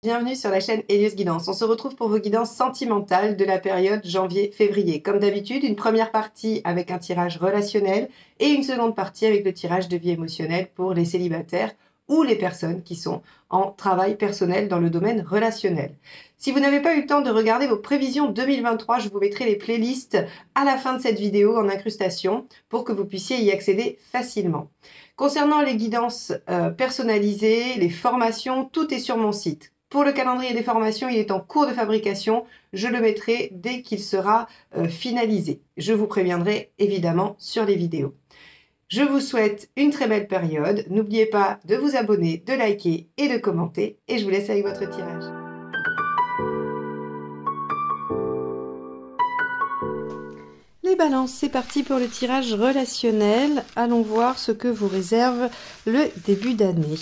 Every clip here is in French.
Bienvenue sur la chaîne Hélios Guidance. On se retrouve pour vos guidances sentimentales de la période janvier-février. Comme d'habitude, une première partie avec un tirage relationnel et une seconde partie avec le tirage de vie émotionnelle pour les célibataires ou les personnes qui sont en travail personnel dans le domaine relationnel. Si vous n'avez pas eu le temps de regarder vos prévisions 2023, je vous mettrai les playlists à la fin de cette vidéo en incrustation pour que vous puissiez y accéder facilement. Concernant les guidances personnalisées, les formations, tout est sur mon site. Pour le calendrier des formations, il est en cours de fabrication. Je le mettrai dès qu'il sera finalisé. Je vous préviendrai évidemment sur les vidéos. Je vous souhaite une très belle période. N'oubliez pas de vous abonner, de liker et de commenter. Et je vous laisse avec votre tirage. Les balances, c'est parti pour le tirage relationnel. Allons voir ce que vous réserve le début d'année.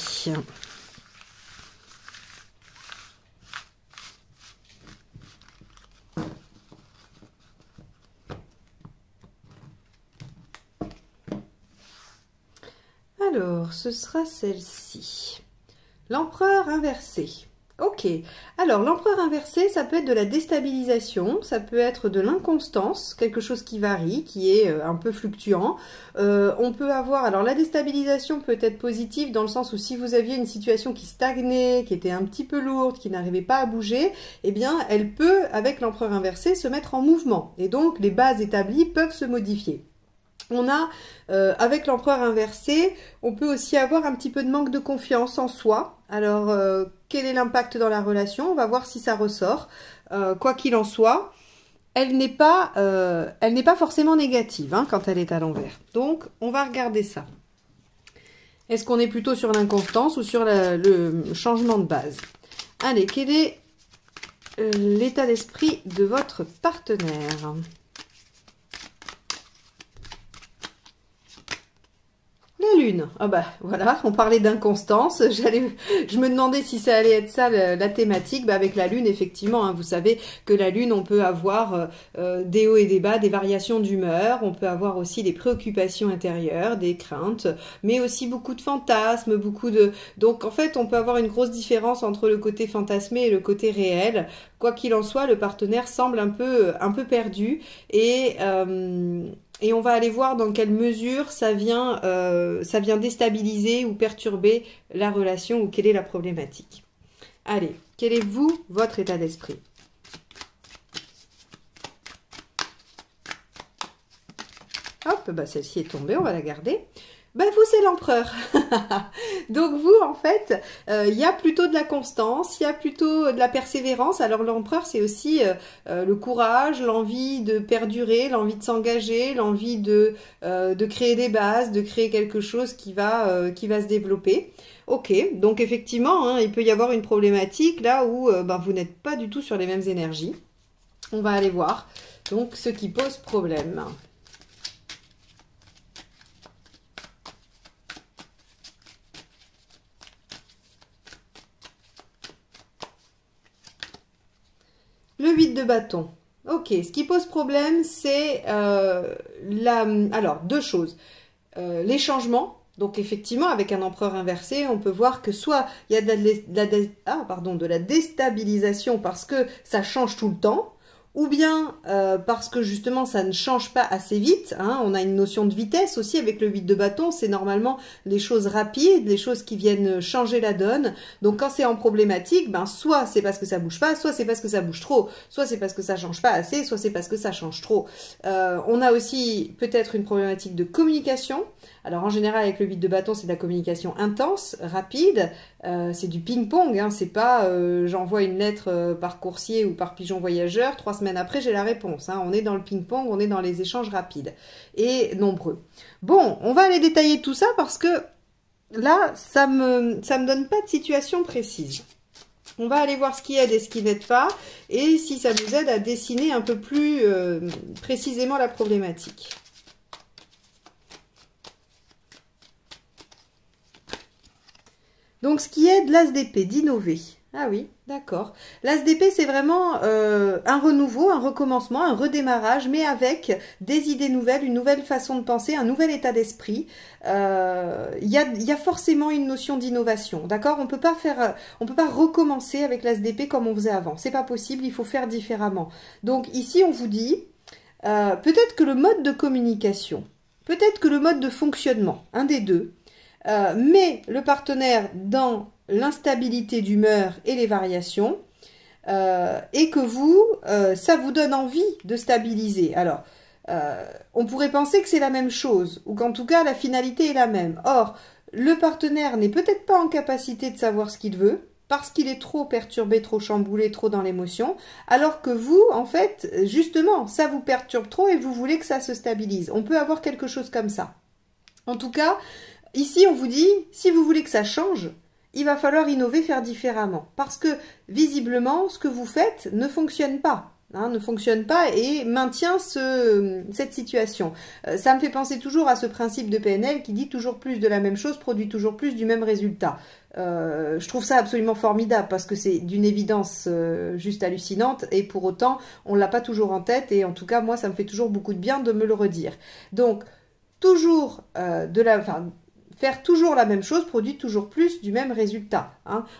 Alors, ce sera celle-ci. L'empereur inversé. Ok. Alors, l'empereur inversé, ça peut être de la déstabilisation, ça peut être de l'inconstance, quelque chose qui varie, qui est un peu fluctuant. On peut avoir... Alors, la déstabilisation peut être positive dans le sens où si vous aviez une situation qui stagnait, qui était un petit peu lourde, qui n'arrivait pas à bouger, eh bien, elle peut, avec l'empereur inversé, se mettre en mouvement. Et donc, les bases établies peuvent se modifier. On a, avec l'empereur inversé, on peut aussi avoir un petit peu de manque de confiance en soi. Alors, quel est l'impact dans la relation? On va voir si ça ressort. Quoi qu'il en soit, elle n'est pas forcément négative hein, quand elle est à l'envers. Donc, on va regarder ça. Est-ce qu'on est plutôt sur l'inconstance ou sur le changement de base? Allez, quel est l'état d'esprit de votre partenaire? La lune, ah bah voilà, on parlait d'inconstance, je me demandais si ça allait être ça la thématique, bah avec la lune effectivement, hein, vous savez que la lune on peut avoir des hauts et des bas, des variations d'humeur, on peut avoir aussi des préoccupations intérieures, des craintes, mais aussi beaucoup de fantasmes, donc en fait on peut avoir une grosse différence entre le côté fantasmé et le côté réel. Quoi qu'il en soit, le partenaire semble un peu perdu et on va aller voir dans quelle mesure ça vient déstabiliser ou perturber la relation ou quelle est la problématique. Allez, quel est votre état d'esprit? Hop, bah celle-ci est tombée, on va la garder. Ben vous, c'est l'empereur. Donc vous, en fait, il y a plutôt de la constance, il y a plutôt de la persévérance. Alors l'empereur, c'est aussi le courage, l'envie de perdurer, l'envie de s'engager, l'envie de créer des bases, de créer quelque chose qui va se développer. Ok, donc effectivement, hein, il peut y avoir une problématique là où vous n'êtes pas du tout sur les mêmes énergies. On va aller voir donc ce qui pose problème. Le 8 de bâton. Ok, ce qui pose problème, c'est alors, deux choses. Les changements. Donc, effectivement, avec un empereur inversé, on peut voir que soit il y a de la déstabilisation parce que ça change tout le temps, ou bien parce que justement ça ne change pas assez vite, hein. On a une notion de vitesse aussi avec le 8 de bâton, c'est normalement les choses rapides, les choses qui viennent changer la donne. Donc quand c'est en problématique, soit c'est parce que ça bouge pas, soit c'est parce que ça bouge trop, soit c'est parce que ça change pas assez, soit c'est parce que ça change trop. On a aussi peut-être une problématique de communication. Alors en général avec le 8 de bâton c'est de la communication intense, rapide, c'est du ping-pong, hein. C'est pas j'envoie une lettre par coursier ou par pigeon voyageur, 3 semaines après j'ai la réponse, hein. On est dans le ping-pong, on est dans les échanges rapides et nombreux. Bon, on va aller détailler tout ça parce que là ça me donne pas de situation précise. On va aller voir ce qui aide et ce qui n'aide pas et si ça nous aide à dessiner un peu plus précisément la problématique. Donc, ce qui aide l'as d'épée, d'innover. Ah oui, d'accord. L'ASDP, c'est vraiment un renouveau, un recommencement, un redémarrage, mais avec des idées nouvelles, une nouvelle façon de penser, un nouvel état d'esprit. Il y a forcément une notion d'innovation, d'accord? On peut pas recommencer avec l'ASDP comme on faisait avant. C'est pas possible, il faut faire différemment. Donc ici, on vous dit, peut-être que le mode de communication, peut-être que le mode de fonctionnement, un des deux, met le partenaire dans l'instabilité d'humeur et les variations, et que vous, ça vous donne envie de stabiliser. Alors, on pourrait penser que c'est la même chose, ou qu'en tout cas la finalité est la même. Or, le partenaire n'est peut-être pas en capacité de savoir ce qu'il veut, parce qu'il est trop perturbé, trop chamboulé, trop dans l'émotion, alors que vous, en fait, justement, ça vous perturbe trop et vous voulez que ça se stabilise. On peut avoir quelque chose comme ça. En tout cas, ici, on vous dit, si vous voulez que ça change, il va falloir innover, faire différemment. Parce que, visiblement, ce que vous faites ne fonctionne pas. Ne fonctionne pas et maintient cette situation. Ça me fait penser toujours à ce principe de PNL qui dit toujours plus de la même chose, produit toujours plus du même résultat. Je trouve ça absolument formidable parce que c'est d'une évidence juste hallucinante et pour autant, on ne l'a pas toujours en tête et en tout cas, moi, ça me fait toujours beaucoup de bien de me le redire. Donc, toujours faire toujours la même chose produit toujours plus du même résultat.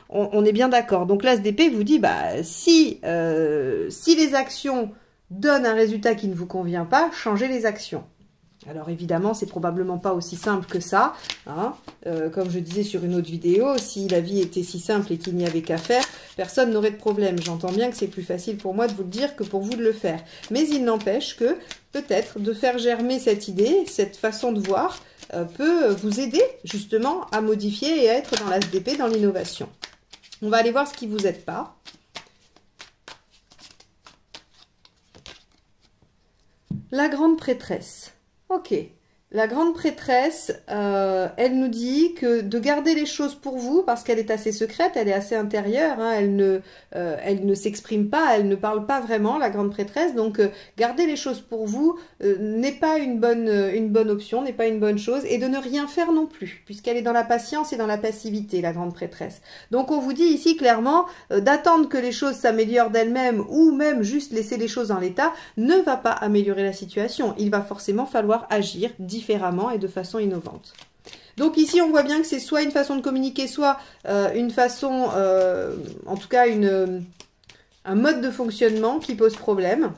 On est bien d'accord. Donc l'ASDP vous dit, si les actions donnent un résultat qui ne vous convient pas, changez les actions. Alors évidemment, c'est probablement pas aussi simple que ça. Comme je disais sur une autre vidéo, si la vie était si simple et qu'il n'y avait qu'à faire, personne n'aurait de problème. J'entends bien que c'est plus facile pour moi de vous le dire que pour vous de le faire. Mais il n'empêche que peut-être de faire germer cette idée, cette façon de voir, peut vous aider justement à modifier et à être dans l'ASDP, dans l'innovation. On va aller voir ce qui vous aide pas. La grande prêtresse. Ok. La grande prêtresse, elle nous dit que de garder les choses pour vous, parce qu'elle est assez secrète, elle est assez intérieure, elle ne s'exprime pas, elle ne parle pas vraiment, la grande prêtresse, donc garder les choses pour vous n'est pas une bonne option, n'est pas une bonne chose, et de ne rien faire non plus, puisqu'elle est dans la patience et dans la passivité, la grande prêtresse. Donc on vous dit ici clairement, d'attendre que les choses s'améliorent d'elles-mêmes, ou même juste laisser les choses en l'état, ne va pas améliorer la situation. Il va forcément falloir agir différemment et de façon innovante. Donc ici, on voit bien que c'est soit une façon de communiquer, soit une façon, en tout cas un mode de fonctionnement qui pose problème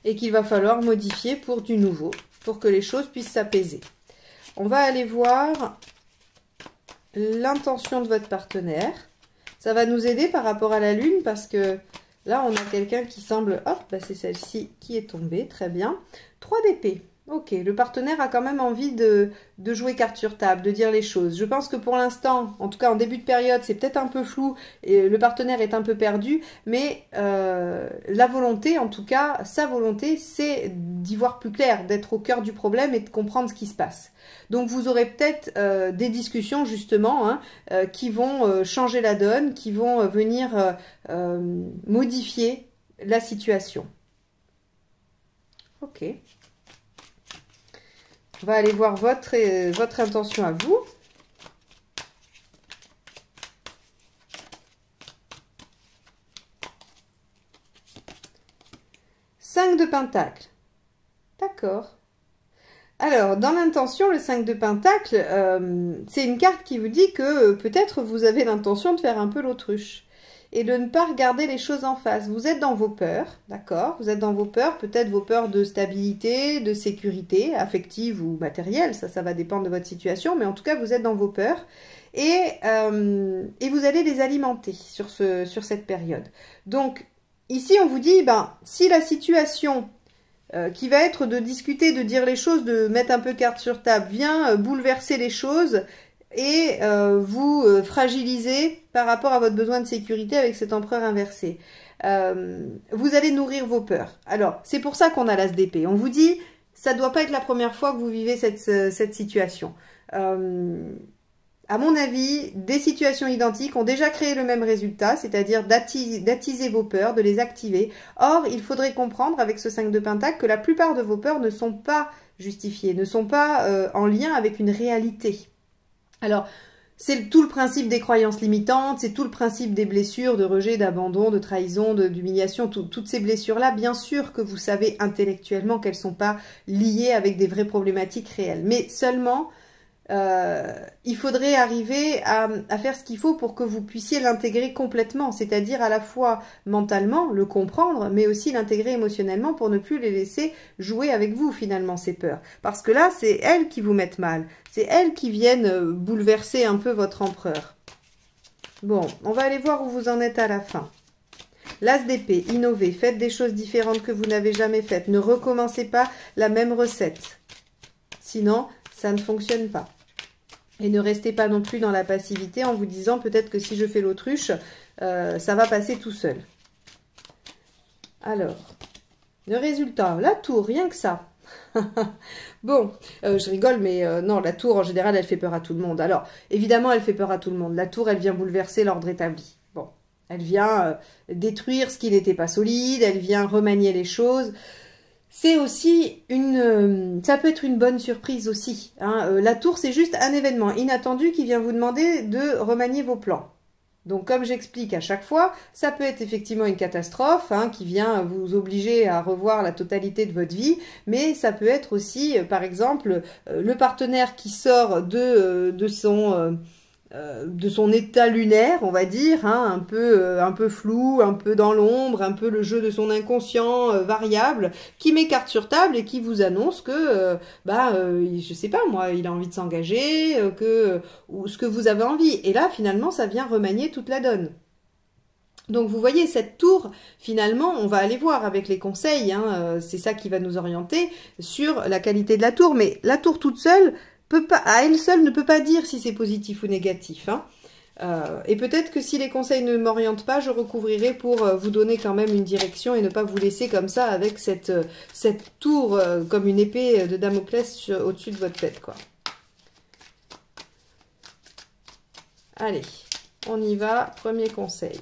et qu'il va falloir modifier pour du nouveau, pour que les choses puissent s'apaiser. On va aller voir l'intention de votre partenaire. Ça va nous aider par rapport à la lune parce que là, on a quelqu'un qui semble... Hop, c'est celle-ci qui est tombée, très bien. 3 d'épée. Ok, le partenaire a quand même envie de jouer carte sur table, de dire les choses. Je pense que pour l'instant, en tout cas en début de période, c'est peut-être un peu flou et le partenaire est un peu perdu, mais la volonté, en tout cas, sa volonté, c'est d'y voir plus clair, d'être au cœur du problème et de comprendre ce qui se passe. Donc vous aurez peut-être des discussions justement qui vont changer la donne, qui vont venir modifier la situation. Ok. On va aller voir votre intention à vous. Cinq de Pentacle. D'accord. Alors, dans l'intention, le 5 de Pentacle, c'est une carte qui vous dit que peut-être vous avez l'intention de faire un peu l'autruche. Et de ne pas regarder les choses en face. Vous êtes dans vos peurs, d'accord? Vous êtes dans vos peurs, peut-être vos peurs de stabilité, de sécurité, affective ou matérielle, ça va dépendre de votre situation, mais en tout cas, vous êtes dans vos peurs et vous allez les alimenter sur cette période. Donc, ici, on vous dit, si la situation qui va être de discuter, de dire les choses, de mettre un peu carte sur table, vient bouleverser les choses et vous fragiliser par rapport à votre besoin de sécurité avec cet empereur inversé. Vous allez nourrir vos peurs. Alors, c'est pour ça qu'on a l'ASDP. On vous dit, ça ne doit pas être la première fois que vous vivez cette situation. À mon avis, des situations identiques ont déjà créé le même résultat, c'est-à-dire d'attiser vos peurs, de les activer. Or, il faudrait comprendre avec ce 5 de Pentacle que la plupart de vos peurs ne sont pas justifiées, ne sont pas en lien avec une réalité. Alors, C'est tout le principe des croyances limitantes, c'est tout le principe des blessures, de rejet, d'abandon, de trahison, d'humiliation, toutes ces blessures-là, bien sûr que vous savez intellectuellement qu'elles ne sont pas liées avec des vraies problématiques réelles. Mais seulement, il faudrait arriver à faire ce qu'il faut pour que vous puissiez l'intégrer complètement, c'est-à-dire à la fois mentalement, le comprendre, mais aussi l'intégrer émotionnellement pour ne plus les laisser jouer avec vous finalement ces peurs. Parce que là, c'est elles qui vous mettent mal, c'est elles qui viennent bouleverser un peu votre empereur. Bon, on va aller voir où vous en êtes à la fin. L'As d'épée, innovez, faites des choses différentes que vous n'avez jamais faites, ne recommencez pas la même recette, sinon ça ne fonctionne pas. Et ne restez pas non plus dans la passivité en vous disant peut-être que si je fais l'autruche, ça va passer tout seul. Alors, le résultat, la tour, rien que ça. Bon, je rigole, mais non, la tour en général, elle fait peur à tout le monde. Alors, évidemment, elle fait peur à tout le monde. La tour, elle vient bouleverser l'ordre établi. Bon, elle vient détruire ce qui n'était pas solide, elle vient remanier les choses. C'est aussi ça peut être une bonne surprise aussi. Hein. La tour, c'est juste un événement inattendu qui vient vous demander de remanier vos plans. Donc, comme j'explique à chaque fois, ça peut être effectivement une catastrophe hein, qui vient vous obliger à revoir la totalité de votre vie, mais ça peut être aussi, par exemple, le partenaire qui sort de son état lunaire, on va dire, hein, un peu flou, un peu dans l'ombre, un peu le jeu de son inconscient variable, qui met carte sur table et qui vous annonce que, je sais pas moi, il a envie de s'engager, ou ce que vous avez envie. Et là, finalement, ça vient remanier toute la donne. Donc, vous voyez, cette tour, finalement, on va aller voir avec les conseils, hein, c'est ça qui va nous orienter sur la qualité de la tour. Mais la tour toute seule, à elle seule ne peut pas dire si c'est positif ou négatif. Hein. Et peut-être que si les conseils ne m'orientent pas, je recouvrirai pour vous donner quand même une direction et ne pas vous laisser comme ça avec cette tour comme une épée de Damoclès au-dessus de votre tête, quoi. Allez, on y va. Premier conseil.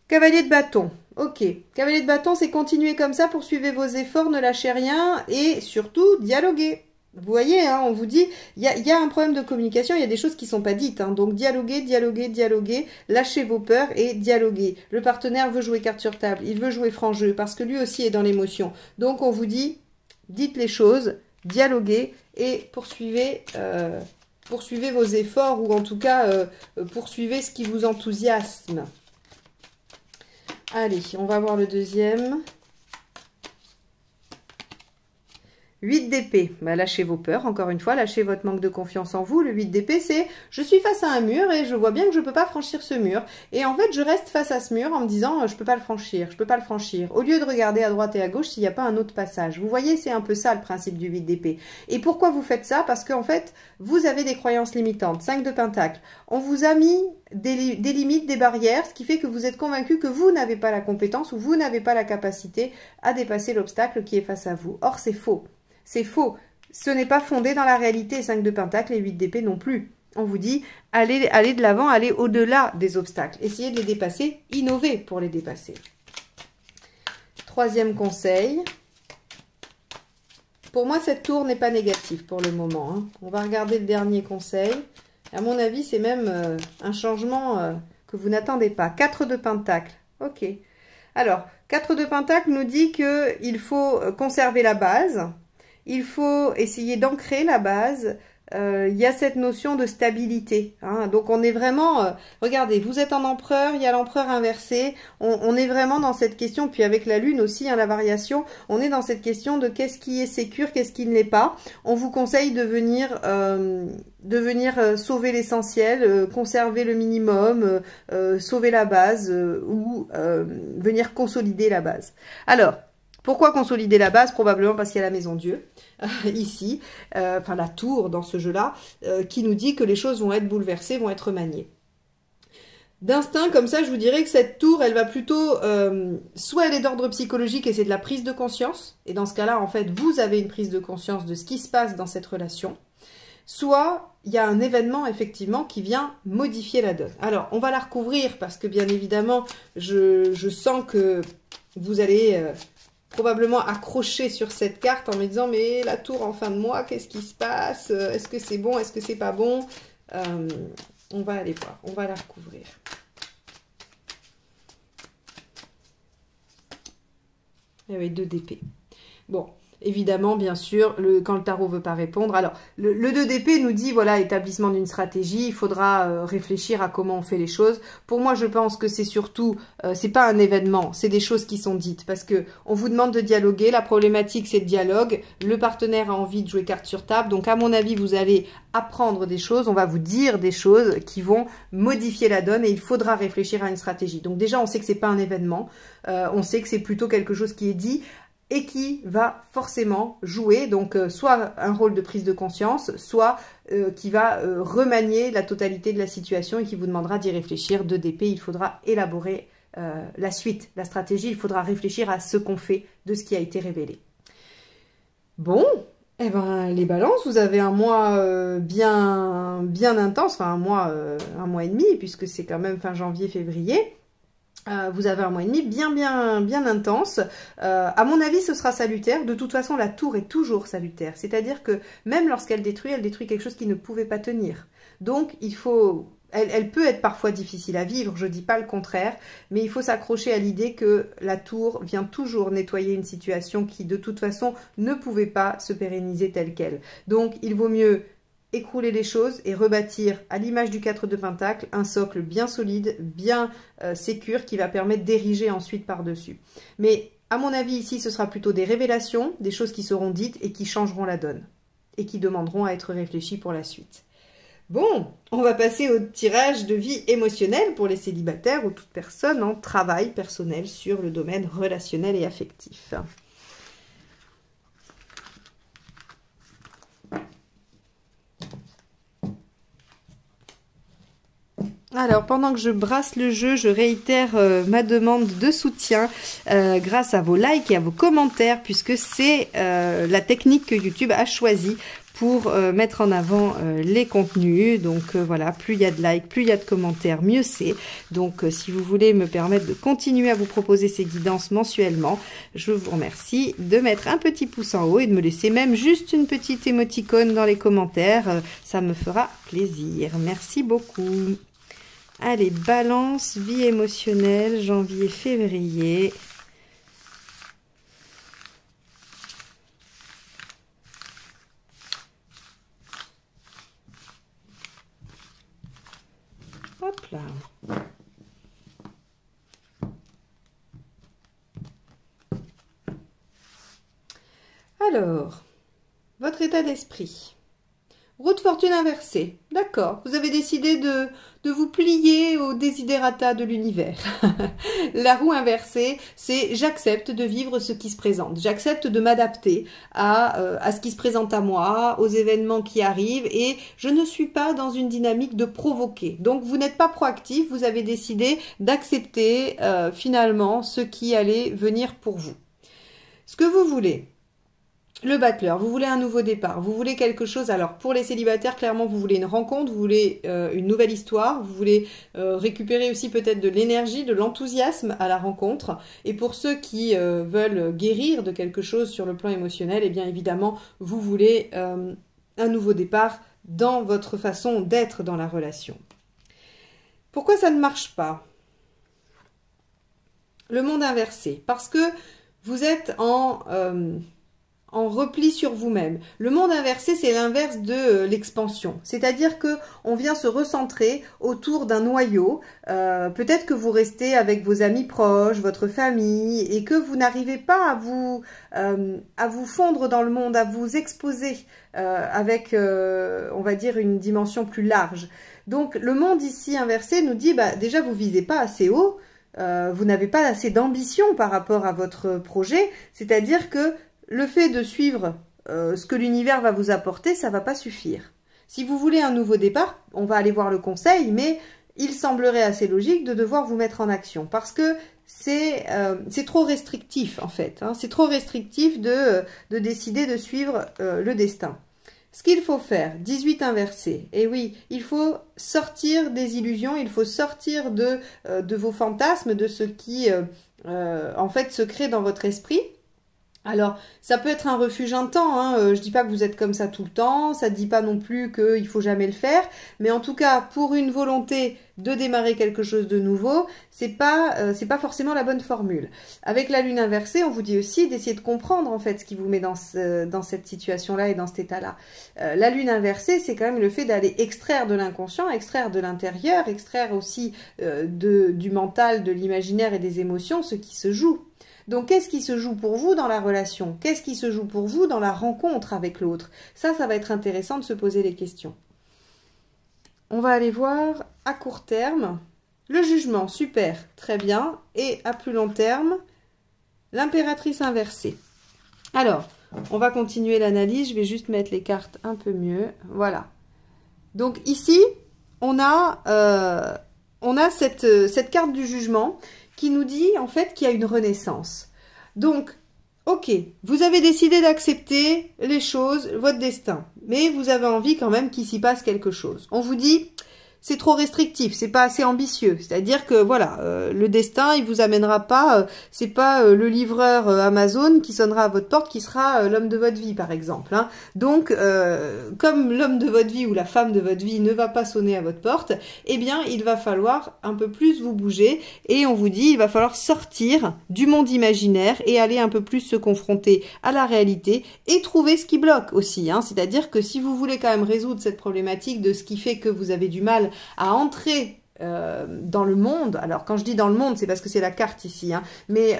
Cavalier de bâton. Ok, cavalier de bâton, c'est continuer comme ça, poursuivez vos efforts, ne lâchez rien et surtout dialoguer. Vous voyez, hein, on vous dit, il y a un problème de communication, il y a des choses qui ne sont pas dites. Hein, donc dialoguer, dialoguer, dialoguer, lâchez vos peurs et dialoguer. Le partenaire veut jouer carte sur table, il veut jouer franc jeu parce que lui aussi est dans l'émotion. Donc on vous dit, dites les choses, dialoguez et poursuivez vos efforts ou en tout cas poursuivez ce qui vous enthousiasme. Allez, on va voir le deuxième. 8 d'épée, bah, lâchez vos peurs, encore une fois, lâchez votre manque de confiance en vous. Le 8 d'épée, c'est je suis face à un mur et je vois bien que je ne peux pas franchir ce mur. Et en fait, je reste face à ce mur en me disant je ne peux pas le franchir, je ne peux pas le franchir. Au lieu de regarder à droite et à gauche s'il n'y a pas un autre passage. Vous voyez, c'est un peu ça le principe du 8 d'épée. Et pourquoi vous faites ça? Parce qu'en fait, vous avez des croyances limitantes. 5 de pentacle. On vous a mis des limites, des barrières, ce qui fait que vous êtes convaincu que vous n'avez pas la compétence ou vous n'avez pas la capacité à dépasser l'obstacle qui est face à vous. Or, c'est faux. C'est faux. Ce n'est pas fondé dans la réalité. 5 de pentacle et 8 d'épée non plus. On vous dit, allez de l'avant, allez au-delà des obstacles. Essayez de les dépasser, innovez pour les dépasser. Troisième conseil. Pour moi, cette tour n'est pas négative pour le moment. Hein. On va regarder le dernier conseil. À mon avis, c'est même un changement que vous n'attendez pas. 4 de pentacle. Ok. Alors, 4 de pentacle nous dit qu'il faut conserver la base. Il faut essayer d'ancrer la base. Il y a cette notion de stabilité. Hein. Donc, on est vraiment... regardez, vous êtes en empereur, il y a l'empereur inversé. On est vraiment dans cette question. Puis avec la lune aussi, hein, la variation, on est dans cette question de qu'est-ce qui est sécure, qu'est-ce qui ne l'est pas. On vous conseille de venir sauver l'essentiel, conserver le minimum, sauver la base ou venir consolider la base. Alors... pourquoi consolider la base? Probablement parce qu'il y a la maison Dieu, ici, enfin la tour dans ce jeu-là, qui nous dit que les choses vont être bouleversées, vont être remaniées. D'instinct, comme ça, je vous dirais que cette tour, elle va plutôt, soit elle est d'ordre psychologique et c'est de la prise de conscience, et dans ce cas-là, en fait, vous avez une prise de conscience de ce qui se passe dans cette relation, soit il y a un événement, effectivement, qui vient modifier la donne. Alors, on va la recouvrir parce que, bien évidemment, je sens que vous allez... probablement accroché sur cette carte en me disant mais la tour en fin de mois, qu'est-ce qui se passe? Est-ce que c'est bon? Est-ce que c'est pas bon? On va aller voir, on va la recouvrir. Et oui, 2 d'épée. Bon, évidemment, bien sûr, quand le tarot veut pas répondre. Alors, le 2 d'épée nous dit, voilà, établissement d'une stratégie. Il faudra réfléchir à comment on fait les choses. Pour moi, je pense que c'est surtout, c'est pas un événement, c'est des choses qui sont dites. Parce que on vous demande de dialoguer. La problématique, c'est le dialogue. Le partenaire a envie de jouer carte sur table. Donc, à mon avis, vous allez apprendre des choses. On va vous dire des choses qui vont modifier la donne et il faudra réfléchir à une stratégie. Donc, déjà, on sait que c'est pas un événement. On sait que c'est plutôt quelque chose qui est dit et qui va forcément jouer, donc soit un rôle de prise de conscience, soit qui va remanier la totalité de la situation et qui vous demandera d'y réfléchir. 2 d'épée, il faudra élaborer la suite, la stratégie, il faudra réfléchir à ce qu'on fait de ce qui a été révélé. Bon, eh ben, les balances, vous avez un mois bien intense, enfin un mois et demi, puisque c'est quand même fin janvier, février. Vous avez un mois et demi bien intense. À mon avis, ce sera salutaire. De toute façon, la tour est toujours salutaire. C'est-à-dire que même lorsqu'elle détruit quelque chose qui ne pouvait pas tenir. Donc, il faut... Elle peut être parfois difficile à vivre, je ne dis pas le contraire, mais il faut s'accrocher à l'idée que la tour vient toujours nettoyer une situation qui, de toute façon, ne pouvait pas se pérenniser telle qu'elle. Donc, il vaut mieux écrouler les choses et rebâtir, à l'image du 4 de Pentacle, un socle bien solide, bien sécure, qui va permettre d'ériger ensuite par-dessus. Mais à mon avis, ici, ce sera plutôt des révélations, des choses qui seront dites et qui changeront la donne, et qui demanderont à être réfléchies pour la suite. Bon, on va passer au tirage de vie émotionnelle pour les célibataires ou toute personne en travail personnel sur le domaine relationnel et affectif. Alors, pendant que je brasse le jeu, je réitère ma demande de soutien grâce à vos likes et à vos commentaires, puisque c'est la technique que YouTube a choisie pour mettre en avant les contenus. Donc voilà, plus il y a de likes, plus il y a de commentaires, mieux c'est. Donc si vous voulez me permettre de continuer à vous proposer ces guidances mensuellement, je vous remercie de mettre un petit pouce en haut et de me laisser même juste une petite émoticône dans les commentaires. Ça me fera plaisir. Merci beaucoup. Allez, balance, vie émotionnelle, janvier-février. Hop là. Alors, votre état d'esprit. Roue de fortune inversée. D'accord. Vous avez décidé de vous plier aux desiderata de l'univers. La roue inversée, c'est j'accepte de vivre ce qui se présente. J'accepte de m'adapter à ce qui se présente à moi, aux événements qui arrivent et je ne suis pas dans une dynamique de provoquer. Donc, vous n'êtes pas proactif. Vous avez décidé d'accepter finalement ce qui allait venir pour vous. Ce que vous voulez. Le battleur, vous voulez un nouveau départ, vous voulez quelque chose, alors pour les célibataires, clairement vous voulez une rencontre, vous voulez une nouvelle histoire, vous voulez récupérer aussi peut-être de l'énergie, de l'enthousiasme à la rencontre, et pour ceux qui veulent guérir de quelque chose sur le plan émotionnel, eh bien évidemment vous voulez un nouveau départ dans votre façon d'être dans la relation. Pourquoi ça ne marche pas? Le monde inversé, parce que vous êtes en repli sur vous-même. Le monde inversé, c'est l'inverse de l'expansion. C'est-à-dire que on vient se recentrer autour d'un noyau. Peut-être que vous restez avec vos amis proches, votre famille, et que vous n'arrivez pas à vous fondre dans le monde, à vous exposer avec, on va dire, une dimension plus large. Donc, le monde ici inversé nous dit, bah, déjà, vous visez pas assez haut, vous n'avez pas assez d'ambition par rapport à votre projet, c'est-à-dire que le fait de suivre ce que l'univers va vous apporter, ça ne va pas suffire. Si vous voulez un nouveau départ, on va aller voir le conseil, mais il semblerait assez logique de devoir vous mettre en action parce que c'est trop restrictif en fait. Hein. C'est trop restrictif de décider de suivre le destin. Ce qu'il faut faire, 18 inversé, et oui, il faut sortir des illusions, il faut sortir de vos fantasmes, de ce qui en fait se crée dans votre esprit. Alors, ça peut être un refuge un temps, hein. Je dis pas que vous êtes comme ça tout le temps, ça ne dit pas non plus qu'il faut jamais le faire, mais en tout cas, pour une volonté de démarrer quelque chose de nouveau, c'est pas forcément la bonne formule. Avec la lune inversée, on vous dit aussi d'essayer de comprendre en fait ce qui vous met dans cette situation-là et dans cet état-là. La lune inversée, c'est quand même le fait d'aller extraire de l'inconscient, extraire de l'intérieur, extraire aussi du mental, de l'imaginaire et des émotions ce qui se joue. Donc, qu'est-ce qui se joue pour vous dans la relation? Qu'est-ce qui se joue pour vous dans la rencontre avec l'autre? Ça va être intéressant de se poser les questions. On va aller voir à court terme le jugement, super, très bien. Et à plus long terme, l'impératrice inversée. Alors, on va continuer l'analyse. Je vais juste mettre les cartes un peu mieux. Voilà. Donc ici, on a cette carte du jugement qui nous dit en fait qu'il y a une renaissance. Donc, ok, vous avez décidé d'accepter les choses, votre destin, mais vous avez envie quand même qu'il s'y passe quelque chose. On vous dit, c'est trop restrictif, c'est pas assez ambitieux. C'est-à-dire que voilà, le destin, il vous amènera pas, c'est pas le livreur Amazon qui sonnera à votre porte qui sera l'homme de votre vie, par exemple. Hein. Donc, comme l'homme de votre vie ou la femme de votre vie ne va pas sonner à votre porte, eh bien, il va falloir un peu plus vous bouger. Et on vous dit, il va falloir sortir du monde imaginaire et aller un peu plus se confronter à la réalité et trouver ce qui bloque aussi. Hein. C'est-à-dire que si vous voulez quand même résoudre cette problématique de ce qui fait que vous avez du mal à entrer dans le monde. Alors, quand je dis dans le monde, c'est parce que c'est la carte ici, hein, mais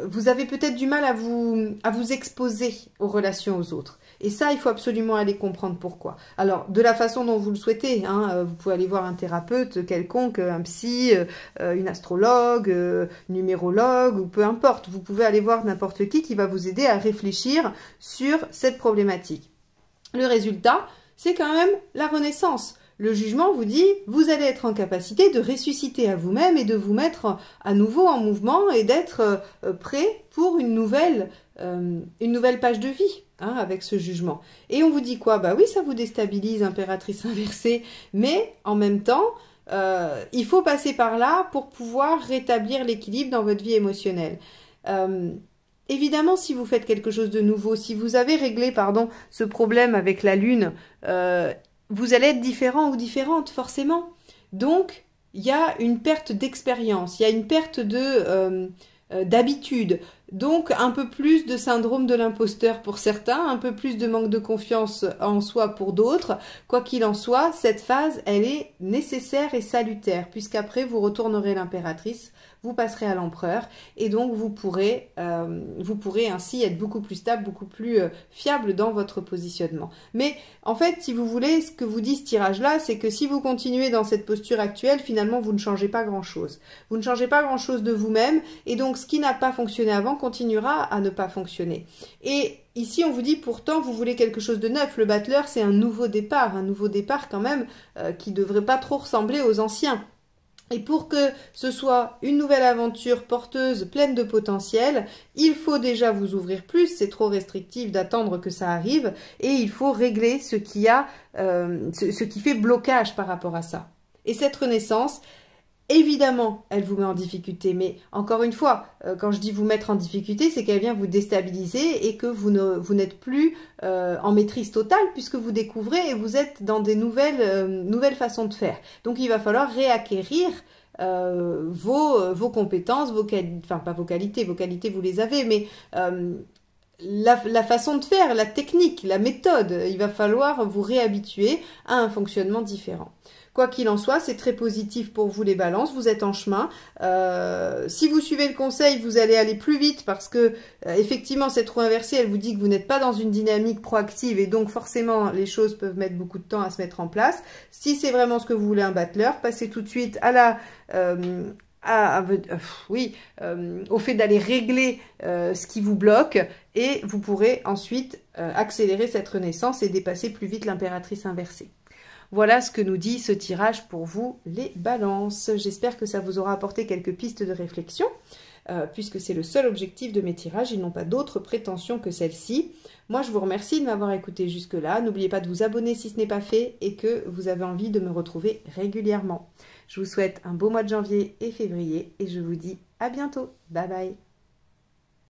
vous avez peut-être du mal à vous exposer aux relations aux autres. Et ça, il faut absolument aller comprendre pourquoi. Alors, de la façon dont vous le souhaitez, hein, vous pouvez aller voir un thérapeute quelconque, un psy, une astrologue, numérologue, ou peu importe. Vous pouvez aller voir n'importe qui va vous aider à réfléchir sur cette problématique. Le résultat, c'est quand même la renaissance. Le jugement vous dit, vous allez être en capacité de ressusciter à vous-même et de vous mettre à nouveau en mouvement et d'être prêt pour une nouvelle page de vie, hein, avec ce jugement. Et on vous dit quoi? Bah oui, ça vous déstabilise, impératrice inversée, mais en même temps, il faut passer par là pour pouvoir rétablir l'équilibre dans votre vie émotionnelle. Évidemment, si vous faites quelque chose de nouveau, si vous avez réglé, pardon, ce problème avec la Lune, vous allez être différent ou différente, forcément. Donc, il y a une perte d'expérience, il y a une perte d'habitude. Donc, un peu plus de syndrome de l'imposteur pour certains, un peu plus de manque de confiance en soi pour d'autres. Quoi qu'il en soit, cette phase, elle est nécessaire et salutaire, puisqu'après, vous retournerez l'impératrice, vous passerez à l'empereur, et donc vous pourrez ainsi être beaucoup plus stable, beaucoup plus fiable dans votre positionnement. Mais en fait, si vous voulez, ce que vous dit ce tirage-là, c'est que si vous continuez dans cette posture actuelle, finalement, vous ne changez pas grand-chose. Vous ne changez pas grand-chose de vous-même, et donc ce qui n'a pas fonctionné avant continuera à ne pas fonctionner. Et ici, on vous dit pourtant, vous voulez quelque chose de neuf. Le battleur, c'est un nouveau départ quand même, qui ne devrait pas trop ressembler aux anciens. Et pour que ce soit une nouvelle aventure porteuse, pleine de potentiel, il faut déjà vous ouvrir plus, c'est trop restrictif d'attendre que ça arrive, et il faut régler ce qui fait blocage par rapport à ça. Et cette renaissance, évidemment, elle vous met en difficulté, mais encore une fois, quand je dis vous mettre en difficulté, c'est qu'elle vient vous déstabiliser et que vous n'êtes plus en maîtrise totale puisque vous découvrez et vous êtes dans des nouvelles façons de faire. Donc, il va falloir réacquérir vos compétences, enfin pas vos qualités vous les avez, mais la façon de faire, la technique, la méthode, il va falloir vous réhabituer à un fonctionnement différent. Quoi qu'il en soit, c'est très positif pour vous les balances, vous êtes en chemin. Si vous suivez le conseil, vous allez aller plus vite parce que effectivement, cette roue inversée, elle vous dit que vous n'êtes pas dans une dynamique proactive et donc forcément, les choses peuvent mettre beaucoup de temps à se mettre en place. Si c'est vraiment ce que vous voulez un battleur, passez tout de suite à au fait d'aller régler ce qui vous bloque et vous pourrez ensuite accélérer cette renaissance et dépasser plus vite l'impératrice inversée. Voilà ce que nous dit ce tirage pour vous, les balances. J'espère que ça vous aura apporté quelques pistes de réflexion, puisque c'est le seul objectif de mes tirages. Ils n'ont pas d'autres prétentions que celle-ci. Moi, je vous remercie de m'avoir écouté jusque-là. N'oubliez pas de vous abonner si ce n'est pas fait et que vous avez envie de me retrouver régulièrement. Je vous souhaite un beau mois de janvier et février et je vous dis à bientôt. Bye bye.